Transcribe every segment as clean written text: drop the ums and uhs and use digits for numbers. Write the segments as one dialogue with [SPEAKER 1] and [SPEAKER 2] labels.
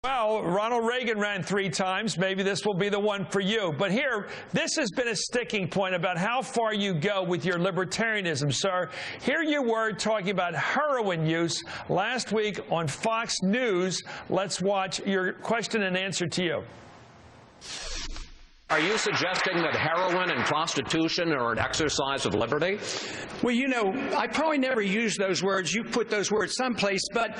[SPEAKER 1] Well, Ronald Reagan ran 3 times. Maybe this will be the one for you. But here, this has been a sticking point about how far you go with your libertarianism, sir. Here you were talking about heroin use last week on Fox News. Let's watch your question and answer to you.
[SPEAKER 2] Are you suggesting that heroin and prostitution are an exercise of liberty?
[SPEAKER 3] Well, you know, I probably never used those words. You put those words someplace. But,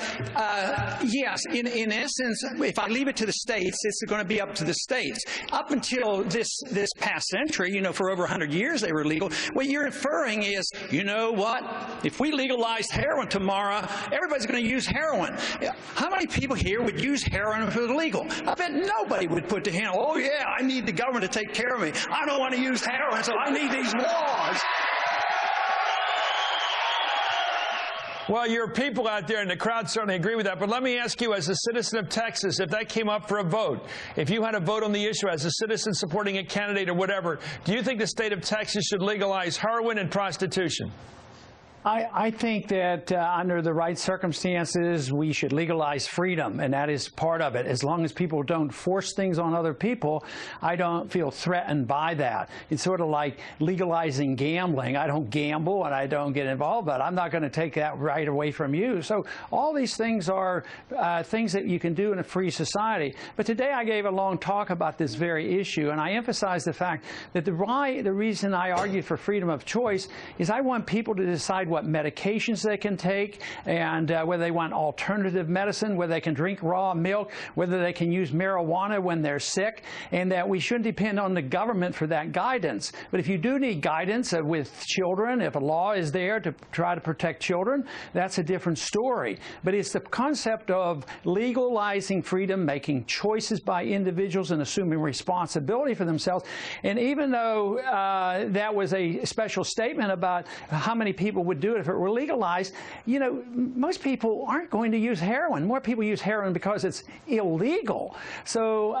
[SPEAKER 3] yes, in essence, if I leave it to the states, it's going to be up to the states. Up until this past century, you know, for over 100 years they were legal. What you're inferring is, you know what? If we legalized heroin tomorrow, everybody's going to use heroin. How many people here would use heroin if it was legal? I bet nobody would put the hand, oh, yeah, I need the government to take care of me. I don't want to use heroin, so I need these laws.
[SPEAKER 1] Well, your people out there in the crowd certainly agree with that. But let me ask you, as a citizen of Texas, if that came up for a vote, if you had a vote on the issue as a citizen supporting a candidate or whatever, do you think the state of Texas should legalize heroin and prostitution?
[SPEAKER 4] I think that under the right circumstances, we should legalize freedom, and that is part of it. As long as people don't force things on other people, I don't feel threatened by that. It's sort of like legalizing gambling. I don't gamble and I don't get involved, but I'm not going to take that right away from you. So all these things are things that you can do in a free society. But today I gave a long talk about this very issue, and I emphasized the fact that the reason I argued for freedom of choice is I want people to decide what medications they can take, and whether they want alternative medicine, whether they can drink raw milk, whether they can use marijuana when they're sick, and that we shouldn't depend on the government for that guidance. But if you do need guidance with children, if a law is there to try to protect children, that's a different story. But it's the concept of legalizing freedom, making choices by individuals and assuming responsibility for themselves. And even though that was a special statement about how many people would do it if it were legalized, you know, most people aren't going to use heroin. More people use heroin because it's illegal. So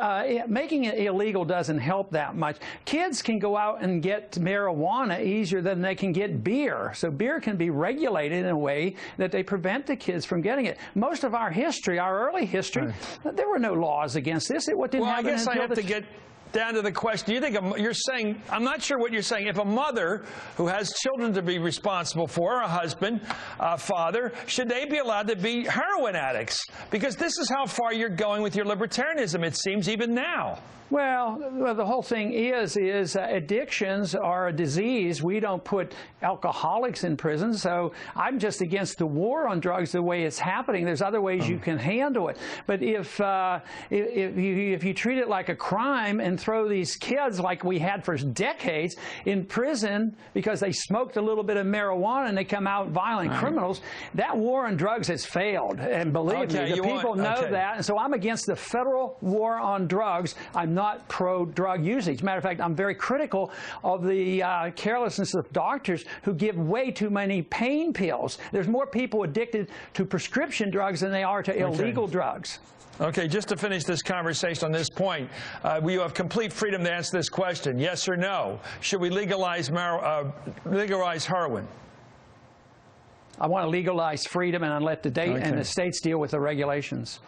[SPEAKER 4] making it illegal doesn't help that much. Kids can go out and get marijuana easier than they can get beer. So beer can be regulated in a way that they prevent the kids from getting it. Most of our history, our early history, there were no laws against this. It didn't happen.
[SPEAKER 1] Well, I guess I have to get down to the question. You think you're saying, I'm not sure what you're saying. If a mother who has children to be responsible for, a husband, a father, should they be allowed to be heroin addicts? Because this is how far you're going with your libertarianism, it seems, even now.
[SPEAKER 4] Well, the whole thing is addictions are a disease. We don't put alcoholics in prison, so I'm just against the war on drugs the way it's happening. There's other ways you can handle it. But if you treat it like a crime and throw these kids, like we had for decades, in prison because they smoked a little bit of marijuana and they come out violent criminals, that war on drugs has failed. And believe me, the people know that. And so I'm against the federal war on drugs. I'm not pro-drug usage. Matter of fact, I'm very critical of the carelessness of doctors who give way too many pain pills. There's more people addicted to prescription drugs than they are to illegal drugs.
[SPEAKER 1] Okay, just to finish this conversation on this point, you have complete freedom to answer this question, yes or no. Should we legalize heroin?
[SPEAKER 4] I want to legalize freedom and let the and the states deal with the regulations.